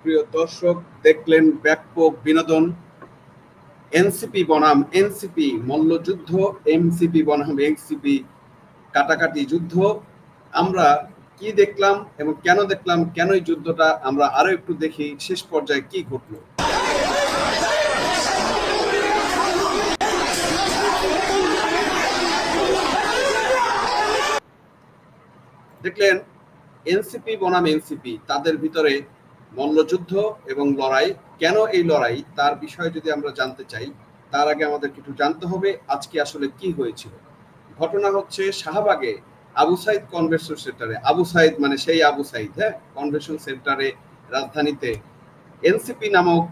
প্রিয় দর্শক, দেখলেন ব্যাপক বিনোদন। এনসিপি বনাম এনসিপি মল্লযুদ্ধ, এমসিপি বনাম এনসিপি কাটাকাটি যুদ্ধ। আমরা কি দেখলাম এবং কেন দেখলাম, কেন এই যুদ্ধটা, আমরা আরো একটু দেখি শেষ পর্যায়ে কি ঘটলো। দেখলেন এনসিপি বনাম এনসিপি, তাদের ভিতরে মল্লযুদ্ধ এবং লড়াই। কেন এই লড়াই তার বিষয়ে যদি আমরা জানতে চাই, তার আগে আমাদের কিছু জানতে হবে আজকে আসলে কি হয়েছিল। ঘটনা হচ্ছে শাহবাগে আবু সাইদ কনভেনশন সেন্টারে। আবু সাইদ মানে সেই আবু সাইদ, হ্যাঁ, কনভেনশন সেন্টারে রাজধানীতে এনসিপি নামক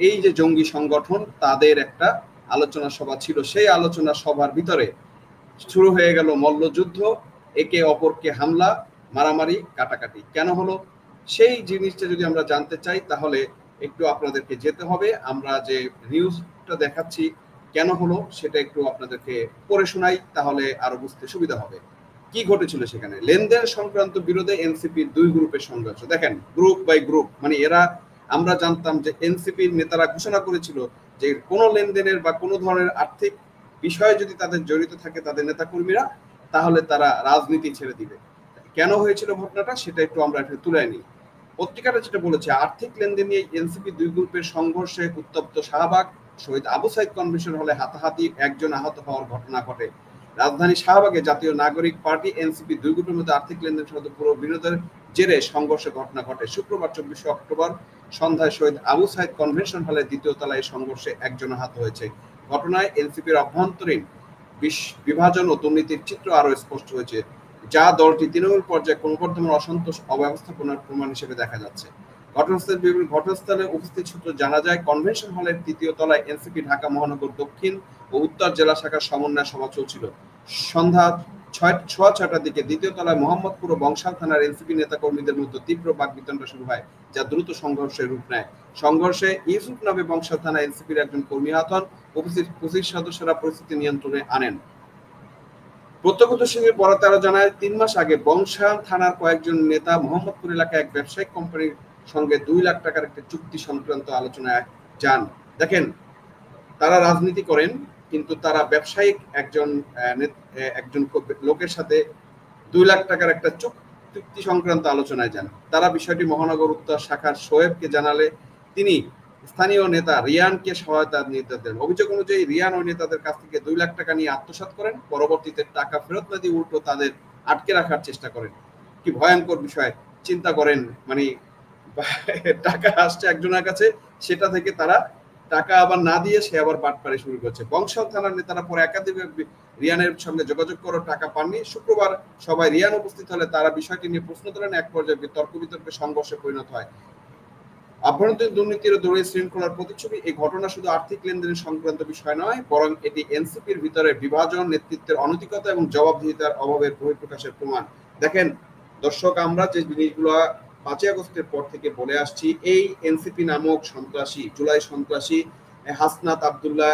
এই যে জঙ্গি সংগঠন, তাদের একটা আলোচনা সভা ছিল। সেই আলোচনা সভার ভিতরে শুরু হয়ে গেল মল্লযুদ্ধ, একে অপরকে হামলা, মারামারি, কাটাকাটি। কেন হলো সেই জিনিসটা যদি আমরা জানতে চাই, তাহলে একটু আপনাদেরকে যেতে হবে। আমরা যে নিউজটা দেখাচ্ছি কেন হলো সেটা একটু আপনাদেরকে পড়ে শোনাই, তাহলে আরো বুঝতে সুবিধা হবে কি ঘটেছিল সেখানে। লেনদেন সংক্রান্ত বিরোধে এনসিপির দুই গ্রুপের সংঘর্ষ। দেখেন, গ্রুপ বাই গ্রুপ, মানে এরা, আমরা জানতাম যে এনসিপির নেতারা ঘোষণা করেছিল যে কোনো লেনদেনের বা কোনো ধরনের আর্থিক বিষয়ে যদি তাদের জড়িত থাকে তাদের নেতাকর্মীরা, তাহলে তারা রাজনীতি ছেড়ে দিবে। কেন হয়েছিল ঘটনাটা সেটা একটু আমরা একটু তুলে নিই। পত্রিকাটা যেটা বলেছে, আর্থিক লেনদেন নিয়ে এনসিপি দুই গ্রুপের সংঘর্ষে উত্তপ্ত শাহবাগ। শহীদ আবু সাইদ কনভেনশন হলে হাতাহাতি, একজন আহত হওয়ার ঘটনা ঘটে। রাজধানী শাহবাগে জাতীয় নাগরিক পার্টি এনসিপি দুই গ্রুপের মধ্যে আর্থিক লেনদেন সহ পুরো বিনোদের জেরে সংঘর্ষের ঘটনা ঘটে। শুক্রবার 24 অক্টোবর সন্ধ্যায় শহীদ আবু সাইদ কনভেনশন হলে দ্বিতীয় তলায় সংঘর্ষে একজন আহত হয়েছে। ঘটনায় এনসিপির অভ্যন্তরীণ বিভাজন ও দুর্নীতির চিত্র আরো স্পষ্ট হয়েছে, যা দলটি তৃণমূল পর্যায়ে ক্রমবর্ধমান অসন্তোষ অব্যবস্থাপনার প্রমাণ হিসেবে দেখা যাচ্ছে। ঘটনাস্থলে উপস্থিত সূত্র জানা যায়, কনভেনশন হলের তৃতীয় তলায় এনসিপি ঢাকা মহানগর দক্ষিণ ও উত্তর জেলা শাখার সমন্বয় সভা চলছিল। সন্ধ্যা 6:30টার দিকে দ্বিতীয় তলায় মোহাম্মদপুর ও বংশাল থানার এনসিপি নেতাকর্মীদের মধ্যে তীব্র বাকবিতণ্ডা শুরু হয়, যা দ্রুত সংঘর্ষের রূপ নেয়। সংঘর্ষে ইউসুফ নামে বংশাল থানা এনসিপির একজন কর্মী আহত হন। উপস্থিত 25 সদস্যরা পরিস্থিতি নিয়ন্ত্রণে আনেন। প্রত্যক্ষদর্শীদের বরাতে আরো জানায়, 3 মাস আগে বংশাল থানার কয়েকজন নেতা মোহাম্মদপুর এলাকায় এক ব্যবসায়িক কোম্পানির সঙ্গে 2 লাখ টাকার একটি চুক্তি সংক্রান্ত আলোচনায় যান। দেখেন, তারা রাজনীতি করেন, কিন্তু তারা ব্যবসায়িক একজন লোকের সাথে 2 লাখ টাকার একটা চুক্তি সংক্রান্ত আলোচনায় যান। তারা বিষয়টি মহানগর উত্তর শাখার শোয়েবকে জানালে তিনি স্থানীয় নেতা রিয়ানকে সহায়তার নির্দেশ দেন। অভিযোগ অনুযায়ী রিয়ান ওই নেতাদের কাছ থেকে 2 লাখ টাকা নিয়ে আত্মসাৎ করেন। পরবর্তীতে টাকা ফেরত না দিয়ে উল্টো তাদের আটকে রাখার চেষ্টা করেন। কি ভয়ঙ্কর বিষয়, চিন্তা করেন। মানে টাকা আসছে একজনের কাছে, সেটা থেকে তারা টাকা আবার না দিয়ে সে আবার বাটপাড়ি শুরু করছে। বংশাল থানার নেতারা পরে একাধিক রিয়ানের সঙ্গে যোগাযোগ করে টাকা পাননি। শুক্রবার সবাই রিয়ান উপস্থিত হলে তারা বিষয়টি নিয়ে প্রশ্ন তোলেন। এক পর্যায়ে তর্ক বিতর্কে সংঘর্ষে পরিণত হয়। আভ্যন্তরীণ দুর্নীতির দৌড়ে শৃঙ্খলার প্রতিচ্ছবি। এই ঘটনা শুধু আর্থিক লেনদেনের সংক্রান্ত বিষয় নয়, বরং এটি এনসিপির ভিতরে বিভাজন, নেতৃত্বের অনৈতিকতা এবং জবাবদিহিতার অভাবের বহিঃপ্রকাশের প্রমাণ। দেখেন দর্শক, আমরা যে জিনিসগুলো 5 আগস্টের পর থেকে বলে আসছি, এই এনসিপি নামক সন্ত্রাসী, জুলাই সন্ত্রাসী, হাসনাত আব্দুল্লাহ,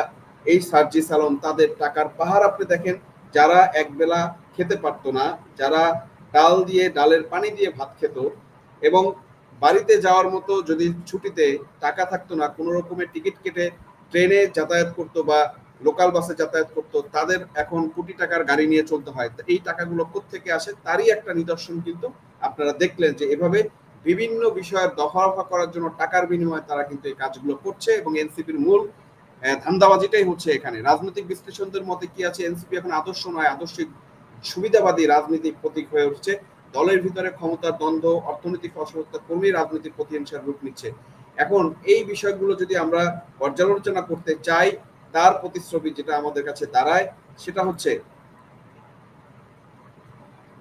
এই সার্জিস আলম, তাদের টাকার পাহাড় আপনি দেখেন। যারা একবেলা খেতে পারতো না, যারা ডাল দিয়ে, ডালের পানি দিয়ে ভাত খেত এবং বাড়িতে যাওয়ার মতো যদি ছুটিতে টাকা থাকতো না, কোনো রকমের টিকিট কেটে ট্রেনে যাতায়াত করতো বা লোকাল বাসে যাতায়াত করতো, তাদের এখন কোটি টাকার গাড়ি নিয়ে চলতে হয়। এই টাকাগুলো কোত্থেকে আসে তারই একটা নিদর্শন কিন্তু আপনারা দেখলেন, যে এভাবে বিভিন্ন বিষয়ের দফা রফা করার জন্য টাকার বিনিময়ে তারা কিন্তু এই কাজগুলো করছে। এবং এনসিপির মূল ধান্দাবাজিটাই হচ্ছে এখানে। রাজনৈতিক বিশ্লেষকদের মতে কি আছে, এনসিপি এখন আদর্শ নয়, আদর্শিক সুবিধাবাদী রাজনীতির প্রতীক হয়ে উঠছে। দলের ভিতরে ক্ষমতার দ্বন্দ্ব, অর্থনৈতিক অসহযোগিতা ক্রমেই রাজনীতির প্রতিহিংসার রূপ নিচ্ছে। এখন এই বিষয়গুলো যদি আমরা পর্যালোচনা করতে চাই, তার প্রতিচ্ছবি যেটা আমাদের কাছে দাঁড়ায় সেটা হচ্ছে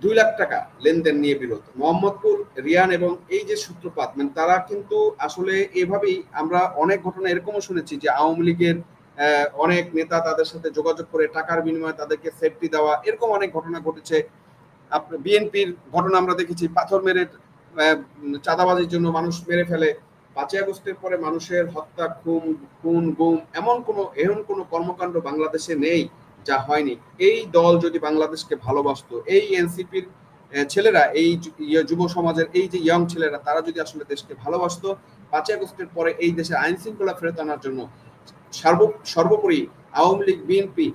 2 লাখ টাকা লেনদেন নিয়ে বিরোধ। মোহাম্মদপুর, রিয়ান এবং এই যে সূত্রপাত, মানে তারা কিন্তু আসলে এভাবেই, আমরা অনেক ঘটনা এরকমও শুনেছি যে আওয়ামী লীগের অনেক নেতা তাদের সাথে যোগাযোগ করে টাকার বিনিময়ে তাদেরকে সেফটি দেওয়া, এরকম অনেক ঘটনা ঘটেছে। আপনার বিএনপির ঘটনা আমরা দেখেছি, পাথর মেরে চাঁদাবাজির জন্য মানুষ মেরে ফেলে। 5 আগস্টের পরে মানুষের হত্যা, খুন, গুম, এমন কোনো কর্মকাণ্ড বাংলাদেশে নেই যা হয়নি। এই দল যদি বাংলাদেশকে ভালোবাসতো, এই এনসিপির ছেলেরা, এই যুব সমাজের এই যে ইয়ং ছেলেরা, তারা যদি আসলে দেশকে ভালোবাসতো, 5ই আগস্টের পরে এই দেশে আইন শৃঙ্খলা ফেরত আনার জন্য সর্বোপরি আওয়ামী লীগ, বিএনপি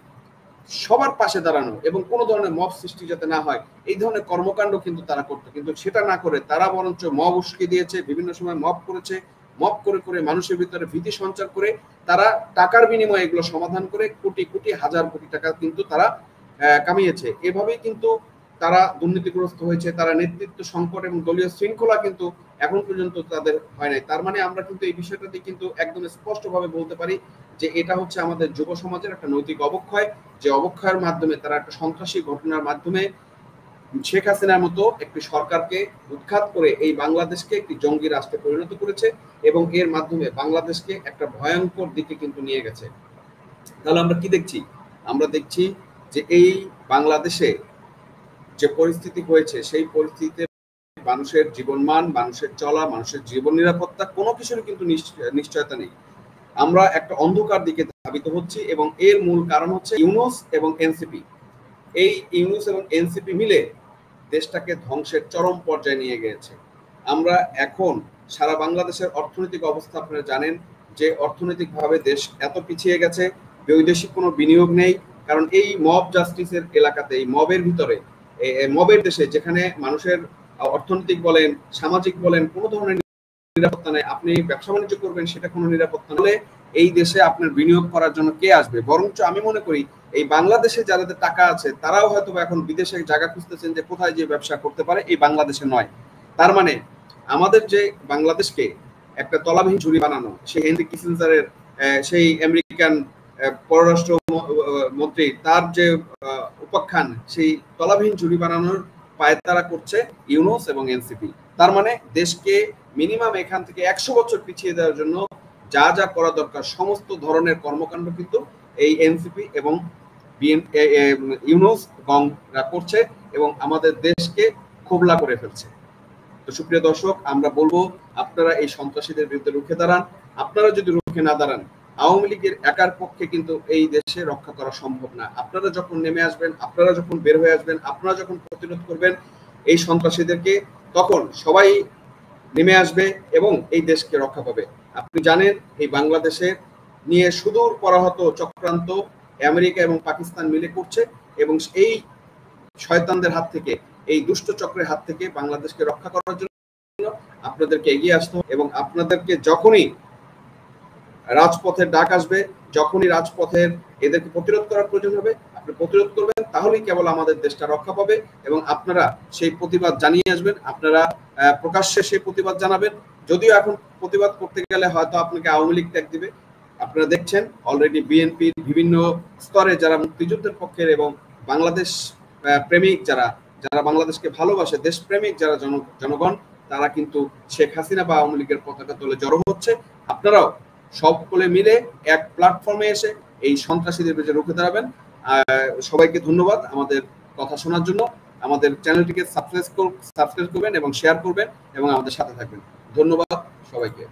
সবার পাশে দাঁড়ানো এবং কোনো ধরনের মব সৃষ্টি যাতে না হয়, এই ধরনের কর্মকাণ্ড কিন্তু তারা করতো। কিন্তু সেটা না করে তারা বরঞ্চ মব উস্কে দিয়েছে, বিভিন্ন সময় মব করেছে, মব করে করে মানুষের ভিতরে ভীতি সঞ্চার করে তারা টাকার বিনিময়ে এগুলো সমাধান করে কোটি কোটি হাজার কোটি টাকা কিন্তু তারা কামিয়েছে। এভাবেই কিন্তু তারা দুর্নীতিগ্রস্ত হয়েছে, তারা নেতৃত্ব সংকট এবং দলীয় শৃঙ্খলা কিন্তু এখন পর্যন্ত তাদের হয় নাই। তার মানে আমরা কিন্তু এই বিষয়টাতে কিন্তু একদম স্পষ্টভাবে বলতে পারি যে এটা হচ্ছে আমাদের যুব সমাজের একটা নৈতিক অবক্ষয়, যে অবক্ষয়ের মাধ্যমে তারা একটা সন্ত্রাসী ঘটনার মাধ্যমে শেখ হাসিনার মতো একটি সরকারকে উৎখাত করে এই বাংলাদেশকে একটি জঙ্গি রাষ্ট্রে পরিণত করেছে এবং এর মাধ্যমে বাংলাদেশকে একটা ভয়ঙ্কর দিকে কিন্তু নিয়ে গেছে। তাহলে আমরা কি দেখছি? আমরা দেখছি যে এই বাংলাদেশে যে পরিস্থিতি হয়েছে সেই পরিস্থিতিতে মানুষের জীবনমান, মানুষের চলা, মানুষের জীবন নিরাপত্তা কোনো কিছুরই কিন্তু নিশ্চয়তা নেই। আমরা একটা অন্ধকার দিকে ধাবিত হচ্ছি এবং এর মূল কারণ হচ্ছে ইউনূস এবং এনসিপি। এই ইউনূস এবং এনসিপি মিলে দেশটাকে ধ্বংসের চরম পর্যায়ে নিয়ে গিয়েছে। আমরা এখন সারা বাংলাদেশের অর্থনৈতিক অবস্থা আপনারা জানেন যে অর্থনৈতিকভাবে দেশ এত পিছিয়ে গেছে, বৈদেশিক কোনো বিনিয়োগ নেই। কারণ এই মব জাস্টিসের এলাকাতে, এই মবের ভিতরে, মবের দেশে যেখানে মানুষের অর্থনৈতিক বলেন, সামাজিক বলেন, কোনো ধরনের নিরাপত্তা নেই, আপনি ব্যবসা বাণিজ্য করবেন সেটা কোনো নিরাপত্তা নেই, এই দেশে আপনার বিনিয়োগ করার জন্য কে আসবে? বরঞ্চ আমি মনে করি এই বাংলাদেশে যাদের টাকা আছে তারাও হয়তো এখন বিদেশে জায়গা খুঁজতেছেন যে কোথায় যে ব্যবসা করতে পারে, এই বাংলাদেশে নয়। তার মানে আমাদের যে বাংলাদেশকে একটা তলাবিহীন ঝুড়ি বানানো, সেই হেনরি কিসিঞ্জারের সেই আমেরিকান পররাষ্ট্র মন্ত্রী তার যে উপাখ্যান, সেই তলাবিহীন ঝুড়ি বানানোর পায়তারা করছে ইউনূস এবং এনসিপি। তার মানে দেশকে মিনিমাম এখান থেকে 100 বছর পিছিয়ে দেওয়ার জন্য যা যা করা দরকার সমস্ত ধরনের কর্মকাণ্ড কিন্তু এই এনসিপি এবং ইউনূস গংরা করছে এবং আমাদের দেশকে খোবলা করে ফেলছে। তো সুপ্রিয় দর্শক, আমরা বলবো আপনারা এই সন্ত্রাসীদের বিরুদ্ধে রুখে দাঁড়ান। আপনারা যদি রুখে না দাঁড়ান, আওয়ামী লীগের একার পক্ষে কিন্তু এই দেশে রক্ষা করা সম্ভব না। আপনারা যখন নেমে আসবেন, আপনারা যখন বের হয়ে আসবেন, আপনারা যখন প্রতিরোধ করবেন এই সন্ত্রাসীদেরকে, তখন সবাই নেমে আসবে এবং এই দেশকে রক্ষা পাবে। আপনি জানেন এই বাংলাদেশের নিয়ে সুদূর পরাহত চক্রান্ত আমেরিকা এবং পাকিস্তান মিলে করছে এবং এই শয়তানদের হাত থেকে, এই দুষ্ট চক্রের হাত থেকে বাংলাদেশকে রক্ষা করার জন্য আপনাদেরকে এগিয়ে আসতে হবে এবং আপনাদেরকে যখনই রাজপথের ডাক আসবে, যখনই রাজপথের এদেরকে প্রতিরোধ করার প্রয়োজন হবে, আপনি প্রতিরোধ করবেন, তাহলেই কেবল আমাদের দেশটা রক্ষা পাবে এবং আপনারা সেই প্রতিবাদ জানিয়ে আসবেন, আপনারা প্রকাশ্যে সেই প্রতিবাদ জানাবেন। যদিও এখন প্রতিবাদ করতে গেলে হয়তো আপনাকে আওয়ামী লীগ ট্যাগ দিবে। আপনারা দেখছেন অলরেডি বিএনপির বিভিন্ন স্তরে যারা মুক্তিযুদ্ধের পক্ষের এবং বাংলাদেশ প্রেমিক, যারা বাংলাদেশকে ভালোবাসে, দেশপ্রেমিক যারা জনগণ, তারা কিন্তু শেখ হাসিনা বা আওয়ামী লীগের পতাকা তোলে জড়ো হচ্ছে। আপনারাও সকলে মিলে এক প্ল্যাটফর্মে এসে এই সন্ত্রাসীদের বিরুদ্ধে রুখে দাঁড়াবেন। সবাইকে ধন্যবাদ আমাদের কথা শোনার জন্য। আমাদের চ্যানেলটিকে সাবস্ক্রাইব করবেন এবং শেয়ার করবেন এবং আমাদের সাথে থাকবেন। ধন্যবাদ সবাইকে।